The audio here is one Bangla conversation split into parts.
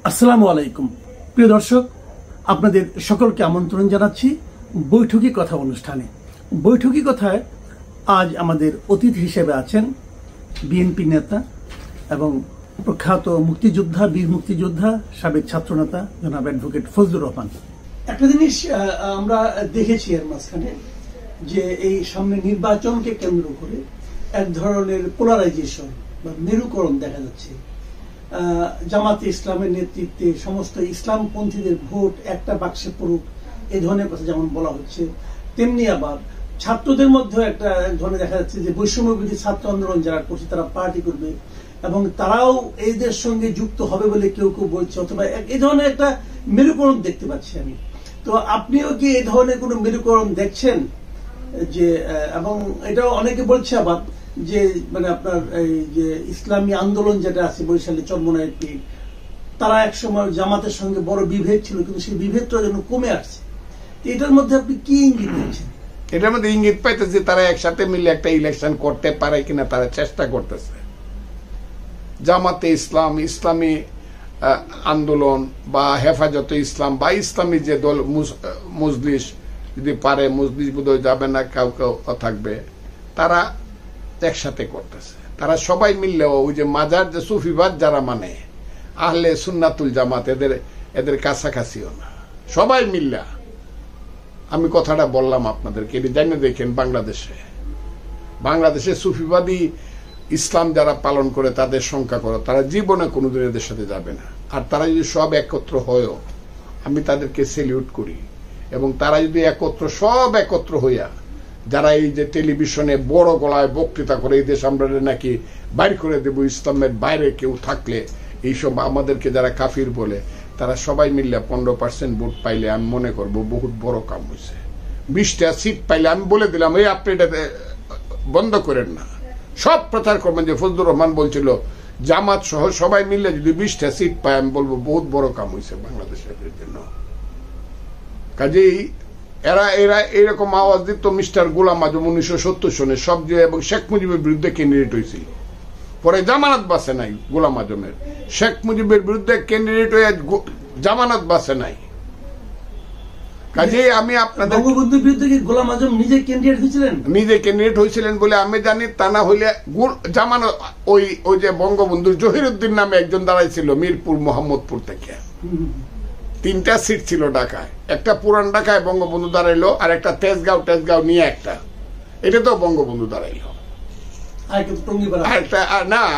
আসসালামু আলাইকুম প্রিয় দর্শক, আপনাদের সকলকে আমন্ত্রণ জানাচ্ছি বৈঠকি কথা অনুষ্ঠানে। বৈঠকি কথায় আজ আমাদের অতিথি হিসেবে আছেন বিএনপি নেতা এবং প্রখ্যাত মুক্তিযোদ্ধা, বীর মুক্তিযোদ্ধা, সাবেক ছাত্রনেতা জনাব অ্যাডভোকেট ফজলুর রহমান। একটা জিনিস আমরা দেখেছি এর মাঝখানে যে এই সামনে নির্বাচনকে কেন্দ্র করে এক ধরনের পোলারাইজেশন বা মেরুকরণ দেখা যাচ্ছে। জামাতে ইসলামের নেতৃত্বে সমস্ত ইসলামপন্থীদের ভোট একটা বাক্সে পড়ুক, এই ধরনের কথা যেমন বলা হচ্ছে, তেমনি আবার ছাত্রদের মধ্যে একটা ধরনের দেখা যাচ্ছে যে বৈষম্যবিরোধী ছাত্র আন্দোলন যারা করছে তারা পার্টি করবে এবং তারাও এদের সঙ্গে যুক্ত হবে বলে কেউ কেউ বলছে, অথবা এই ধরনের একটা মেরুকরণ দেখতে পাচ্ছি আমি। তো আপনিও কি এই ধরনের কোনো মেরুকরণ দেখছেন? যে এবং এটাও অনেকে বলছে আবার যে মানে আপনার এই যে ইসলামী আন্দোলন যেটা আছে বরিশালে চরমনায়ের পীর, তারা একসময় জামাতের সঙ্গে বড় বিভেদ ছিল, কিন্তু সেই বিভেদটা যেন কমে আসছে। এটার মধ্যে আপনি কি ইঙ্গিত দিচ্ছেন? এটার মধ্যে ইঙ্গিত পাইতেছে তারা একসাথে মিলে একটা ইলেকশন করতে পারে কিনা তারা চেষ্টা করতেছে। জামাতে ইসলাম, ইসলামী আন্দোলন বা হেফাজতে ইসলাম বা ইসলামী যে দল মজলিস, যদি পারে মজলিস বোধহয় যাবে না, কেউ কেউ থাকবে, তারা একসাথে করতেছে। তারা সবাই মিললেও ওই যে মাজার যে সুফিবাদ যারা মানে আহলে সুন্নাতুল জামাত, এদের কাছাকাছিও না। সবাই মিল্লা, আমি কথাটা বললাম আপনাদেরকে, এটি জানিয়ে দেখেন বাংলাদেশে সুফিবাদী ইসলাম যারা পালন করে তাদের সংখ্যা করো, তারা জীবনে কোনোদিন এদের সাথে যাবে না। আর তারা যদি সব একত্র হয়ও, আমি তাদেরকে সেলিউট করি। এবং তারা যদি সব একত্র হইয়া যারা এই যে টেলিভিশনে বড় গলায় বক্তৃতা করে এই দেশ আমরা নাকি বাইর করে দেব, ইসলামের বাইরে কেউ থাকলে এইসব আমাদেরকে যারা কাফির বলে, তারা সবাই মিললে 15% ভোট পাইলে আমি মনে করব বহুত বড় কাম হয়েছে। 20টা সিট পাইলে আমি বলে দিলাম, এই আপনি এটা বন্ধ করেন না, সব প্রচার করবেন। যে ফজলুর রহমান বলছিল জামাত সহ সবাই মিললে যদি 20টা সিট পায়, আমি বলবো বহুত বড় কাম হয়েছে বাংলাদেশের জন্য। কাজেই এরা এরকম আওয়াজ দিত। মিস্টার গোলাম আজম 1970 সনে সবচেয়ে এবং শেখ মুজিবের বিরুদ্ধে ক্যান্ডিডেট হয়েছিল, পরে জামানত বাঁচে নাই গোলাম আজমের। শেখ মুজিবের বিরুদ্ধে ক্যান্ডিডেট হয়ে জামানত বাঁচে নাই। কাজেই আমি আপনাদের বঙ্গবন্ধুর বিরুদ্ধে কি গোলাম আজম নিজে ক্যান্ডিডেট হয়েছিলেন বলে আমি জানি, তা না হইলে জামানত ওই যে বঙ্গবন্ধুর জহিরুদ্দিন নামে একজন দাঁড়াইছিল মিরপুর মোহাম্মদপুর থেকে। 3টা সিট ছিল ঢাকায়, একটা পুরান ঢাকায় বঙ্গবন্ধু দাঁড়াইলো, আর একটা তেজগাঁও নিয়ে একটা, এটা তো বঙ্গবন্ধু দাঁড়াইলো।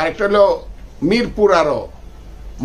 আরেকটা হলো মিরপুর, আরো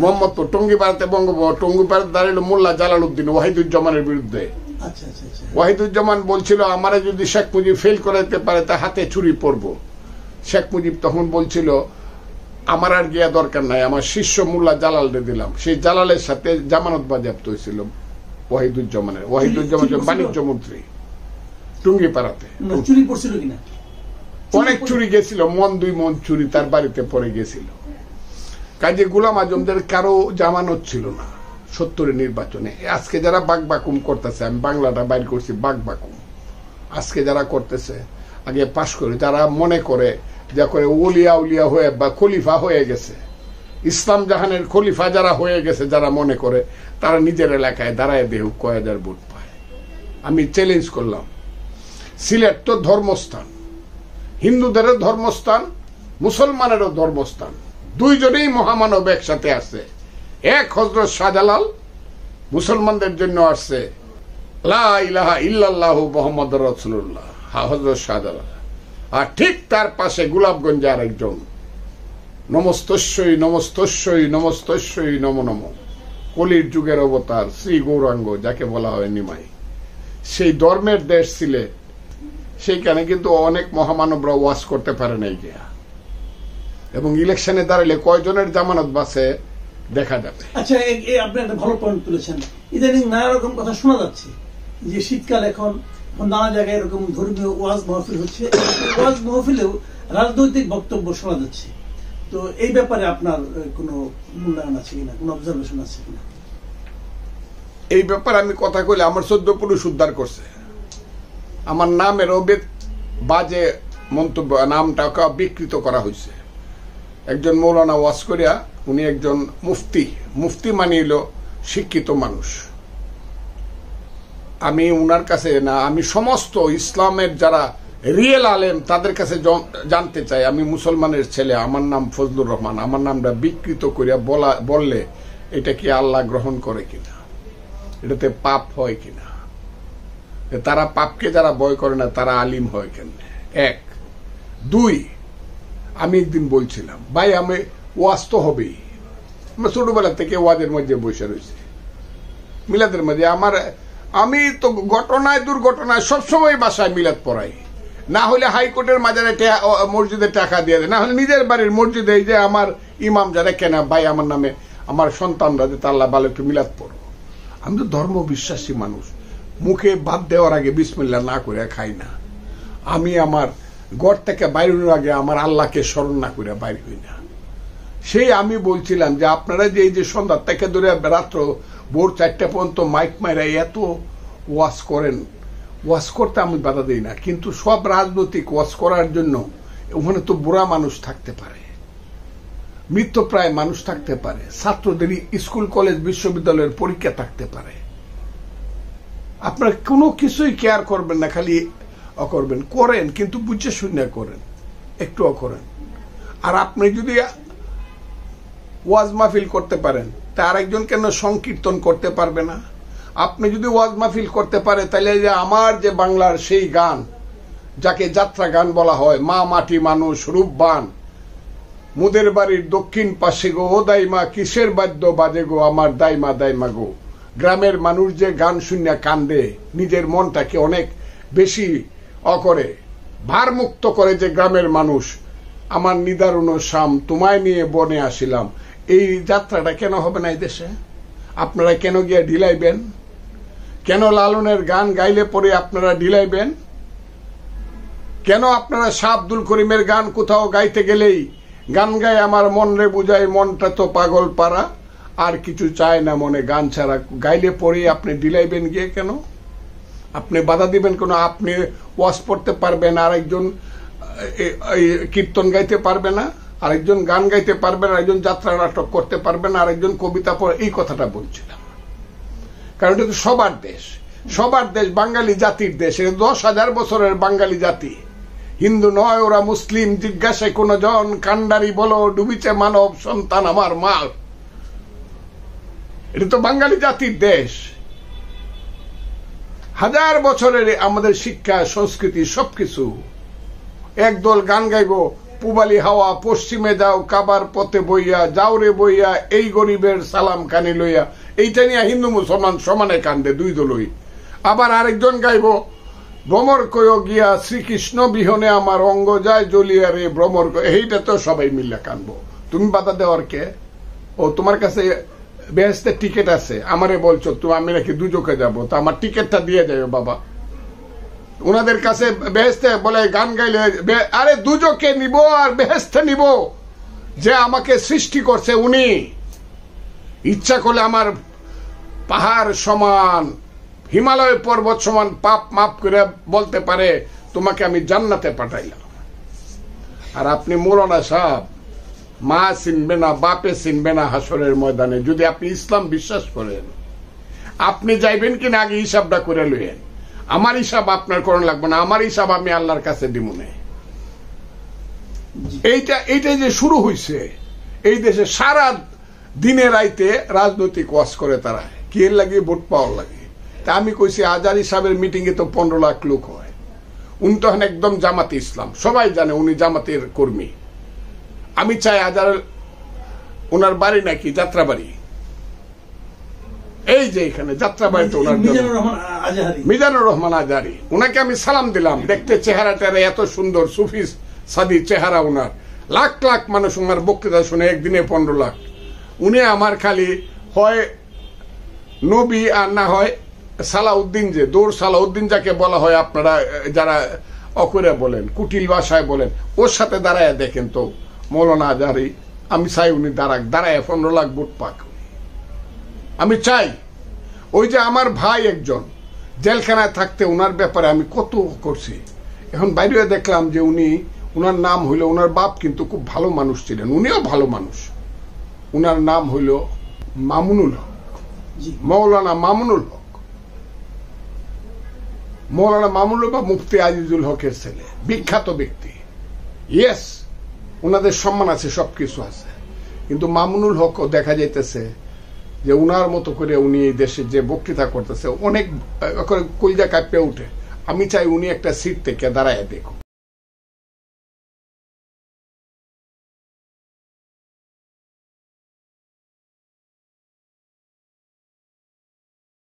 মোহাম্মদপুর, টঙ্গিপাড়াতে বঙ্গবন্ধু, টঙ্গিপাড়াতে দাঁড়াইলো মোল্লা জালালউদ্দিন ওয়াহিদুজ্জামানের বিরুদ্ধে। ওয়াহিদুজ্জামান বলছিল আমারে যদি শেখ মুজিব ফেল করাইতে পারে তা হাতে ছুরি পড়বো। শেখ মুজিব তখন বলছিল আমার আর গিয়া দরকার নাই, আমার শিষ্য মোল্লা জালালকে দিলাম। সেই জালালের সাথে জামানত বাজেয়াপ্ত হয়েছিল ওয়াহিদুজ্জামান বাণিজ্য মন্ত্রী টুঙ্গিপাড়াতে। চুরি পড়ছিল কিনা? অনেক চুরি গেছিল, 2 মন চুরি তার বাড়িতে পড়ে গেছিল। কাজে গোলাম আজমদের কারো জামানত ছিল না 70-এর নির্বাচনে। আজকে যারা বাকবাকুম করতেছে, আমি বাংলাটা বাইর করছি, বাকবাকুম আজকে যারা করতেছে, আগে পাশ করে যারা মনে করে যা করে ওলিয়া উলিয়া হয়ে বা খলিফা হয়ে গেছে, ইসলাম জাহানের খলিফা যারা হয়ে গেছে, যারা মনে করে, তারা নিজের এলাকায় দাঁড়ায় দেহ কয় হাজার ভোট পায়। আমি চ্যালেঞ্জ করলাম, সিলেট তো ধর্মস্থান, হিন্দুদেরও ধর্মস্থান, মুসলমানেরও ধর্মস্থান, দুইজনেই মহামানব একসাথে আসছে। এক হযরত শাহজালাল মুসলমানদের জন্য আসছে লা ইলাহা ইল্লাল্লাহু মুহাম্মাদুর রাসূলুল্লাহ, হযরত শাহজালাল। আর ঠিক তার পাশে গোলাপগঞ্জে আরেকজন, নমস্তস্যই নমস্তস্যই নমস্তস্যই নম নম, কলির যুগের অবতার শ্রী গৌরাঙ্গ যাকে বলা হয় নিমাই। সেই ধর্মের দেশ সিলেট, সেইখানে কিন্তু অনেক মহামানবরা ওয়াজ করতে পারে নাই গিয়া। এবং ইলেকশনে দাঁড়ালে কয়জনের জামানত বাঁচে দেখা যাবে। আচ্ছা, আপনি একটা ভালো পয়েন্ট তুলেছেন। ইদানিং নানা রকম কথা শোনা যাচ্ছে যে শীতকাল, এখন নানা জায়গায় এরকম ধর্মীয় ওয়াজ মাহফিল হচ্ছে, ওয়াজ মাহফিলেও রাজনৈতিক বক্তব্য শোনা যাচ্ছে। তো এই ব্যাপারে আপনার কোনো মূল্যায়ন আছে কিনা, কোনো অবজারভেশন আছে কিনা? এই ব্যাপারে আমি কথা কইলে আমার 14 পুরুষ উদ্ধার করছে। আমার নামেরও বাজে মন্তব্য, নামটা বিকৃত করা হয়েছে। একজন মৌলানা ওয়াজ করিয়া উনি একজন মুফতি। মুফতি মানে হলো শিক্ষিত মানুষ। আমি উনার কাছে না, আমি সমস্ত ইসলামের যারা রিয়েল আলেম তাদের কাছে জানতে চাই। আমি মুসলমানের ছেলে, আমার নাম ফজলুর রহমান, আমার নামটা বিকৃত করিয়া বললে এটা কি আল্লাহ গ্রহণ করে কিনা, এটাতে পাপ হয় কিনা, তারা পাপকে যারা ভয় করে না তারা আলিম হয় কেন? এক। দুই, আমি একদিন বলছিলাম ভাই আমি ওয়াজ তো হবেই, ছোটবেলা থেকে ওয়াজের মধ্যে বসে রয়েছে, মিলাদের মধ্যে আমি তো ঘটনায় দুর্ঘটনায় সবসময় বাসায় মিলাদ পড়াই, না হলে হাইকোর্টের মাজারে মসজিদে টাকা দিয়ে দেয়, না হলে নিজের বাড়ির মসজিদে এই যে আমার ইমাম যারা কেনা ভাই আমার নামে আমার সন্তানরা যে আল্লাহ ভালো একটু মিলাদ পড়ো। আমি তো ধর্ম বিশ্বাসী মানুষ, মুখে ভাত দেওয়ার আগে বিসমিল্লাহ না করে খাই না। আমি আমার ঘর থেকে বাইরের আগে আমার আল্লাহকে স্মরণ না করে বাইরে হই না। সেই আমি বলছিলাম যে আপনারা যে এই যে সন্ধ্যা থেকে ধরে রাত্র ভোর 4টা পর্যন্ত মাইক মাইরা এত ওয়াজ করেন, ওয়াজ করতে আমি বাধা দিই না, কিন্তু সব রাজনৈতিক ওয়াজ করার জন্য ওখানে তো বুড়া মানুষ থাকতে পারে, মৃত্যুপ্রায় মানুষ থাকতে পারে, ছাত্রদের স্কুল কলেজ বিশ্ববিদ্যালয়ের পরীক্ষা থাকতে পারে। আপনারা কোনো কিছুই কেয়ার করবেন না, খালি করবেন, করেন কিন্তু বুঝে শুনে করেন, একটুও করেন। আর আপনি যদি ওয়াজ মাহফিল করতে পারেন তা আরেকজন কেন সংকীর্তন করতে পারবে না? আপনি যদি ওয়াজ মাহফিল করতে পারে তাহলে যে আমার যে বাংলার সেই গান যাকে যাত্রা গান বলা হয়, মা মাটি মানুষ রূপবান, মুদের বাড়ির দক্ষিণ পাশে গো ও দাইমা কিসের বাদ্য বাজে গো আমার দাইমা দাইমা গো, গ্রামের মানুষ যে গান শুনিয়া কান্দে, নিজের মনটাকে অনেক বেশি করে ভারমুক্ত করে যে গ্রামের মানুষ, আমার নিদারুণ শাম তোমায় নিয়ে বনে আসিলাম, এই যাত্রাটা কেন হবে না এই দেশে? আপনারা কেন গিয়ে ঢিলাইবেন? কেন লালনের গান গাইলে পরে আপনারা ঢিলাইবেন? কেন আপনারা শাহ আব্দুল করিমের গান কোথাও গাইতে গেলেই গান গায় আমার মন রে বুঝায় মনটা তো পাগল পারা, আর কিছু চায় না মনে গান ছাড়া, গাইলে পরে আপনি ঢিলাইবেন গিয়ে কেন? আপনি বাধা দিবেন কেন? আপনি ওয়াজ পড়তে পারবেন, আরেকজন কীর্তন গাইতে পারবে না, আরেকজন গান গাইতে পারবে না, আরেকজন যাত্রা নাটক করতে পারবে না, আরেকজন কবিতা পড়ে। এই কথাটা বলছিলাম, কারণ এটা তো সবার দেশ, সবার দেশ, বাঙালি জাতির দেশ, 10,000 বছরের বাঙালি জাতি, হিন্দু নয় ওরা মুসলিম, জিজ্ঞাসায় কোন জন, কান্ডারি বলো ডুবিছে মানব সন্তান আমার মা। এটা তো বাঙালি জাতির দেশ। 1000 বছরের আমাদের শিক্ষা সংস্কৃতি সবকিছু। একদল গান গাইব, পুবালি হাওয়া পশ্চিমে যাও কাবার পথে বইয়া যাও রে বইয়া এই গরিবের সালাম কানে লইয়া, এইটা নিয়ে হিন্দু মুসলমান সমানে কান্দে দুই দলই। আবার আরেকজন গাইব, ভ্রমর কয় গিয়া শ্রীকৃষ্ণ বিহনে আমার অঙ্গ যায় জ্বলিয়া রে ভ্রমর, এইটা তো সবাই মিলে কানবো। তুমি বাধা দেওয়ার কে? ও তোমার কাছে বেহেশতের টিকিট আছে, আমারে বলছো তুমি আমি নাকি দুজকে যাবো, তো আমার টিকিটটা দিয়ে যাবে বাবা। ওনাদের কাছে বেহেশতে বলে গান গাইলে, আরে দুজকে নিব আর বেহেশতে নিব, যে আমাকে সৃষ্টি করছে উনি ইচ্ছা করলে আমার পাহাড় সমান হিমালয় পর্বত সমান পাপ মাপ করে বলতে পারে তোমাকে আমি জান্নাতে পাঠাইলাম। আর আপনি মৌলানা সাহেব, মা চিনবে না, বাপে চিনবে না হাসরের ময়দানে। যদি আপনি ইসলাম বিশ্বাস করেন, আপনি যাইবেন কিনা আগে হিসাবটা করে লইয়েন। আমার হিসাব আপনার করণ লাগবে না, আমার হিসাব আমি আল্লাহর কাছে দিব না। এইটা যে শুরু হয়েছে এই দেশে, সারা দিনে রাইতে রাজনৈতিক ওয়াজ করে তারা, কি এর লাগে? ভোট পাওয়ার লাগে। তা আমি কইছি আজারি সাহেবের মিটিং এ তো 15 লাখ লোক হয়। উনি তো একদম জামাতে ইসলাম, সবাই জানে উনি জামাতের কর্মী। আমি চাই আজার, ওনার বাড়ি নাকি যাত্রাবাড়ি, এই যে এখানে যাত্রাবাড়িতে ওনার মিজানুর রহমান আজারি, ওনাকে আমি সালাম দিলাম। দেখতে চেহারাটা এত সুন্দর, সুফি সাদি চেহারা ওনার। লাখ লাখ মানুষ ওনার বক্তৃতা শুনে, একদিনে 15 লাখ। উনি আমার খালি হয় নবী আর না হয় সালাউদ্দিন, যে দৌড় সালাউদ্দিন যাকে বলা হয় আপনারা যারা অকরে বলেন, কুটিল ভাষায় বলেন, ওর সাথে দাঁড়ায় দেখেন তো মৌলানা আজারি। আমি চাই উনি দাঁড়ায় 15 লাখ ভোট পাক। আমি চাই ওই যে আমার ভাই একজন জেলখানায় থাকতে ওনার ব্যাপারে আমি কত করছি, এখন বাইরে দেখলাম যে উনি, ওনার নাম হইল, ওনার বাপ কিন্তু খুব ভালো মানুষ ছিলেন, উনিও ভালো মানুষ, উনার নাম হইল মামুনুল হক, মৌলানা মামুনুল হক। মৌলানা মামুনুল বা মুফতি আজিজুল হকের ছেলে, বিখ্যাত ব্যক্তি। ইয়েস, উনাদের সম্মান আছে, সবকিছু আছে, কিন্তু মামুনুল হকও দেখা যাইতেছে যে উনার মতো করে উনি এই দেশে যে বক্তৃতা করতেছে অনেক কলজা কাঁপে উঠে। আমি চাই উনি একটা সিট থেকে দাঁড়ায় দেখুক।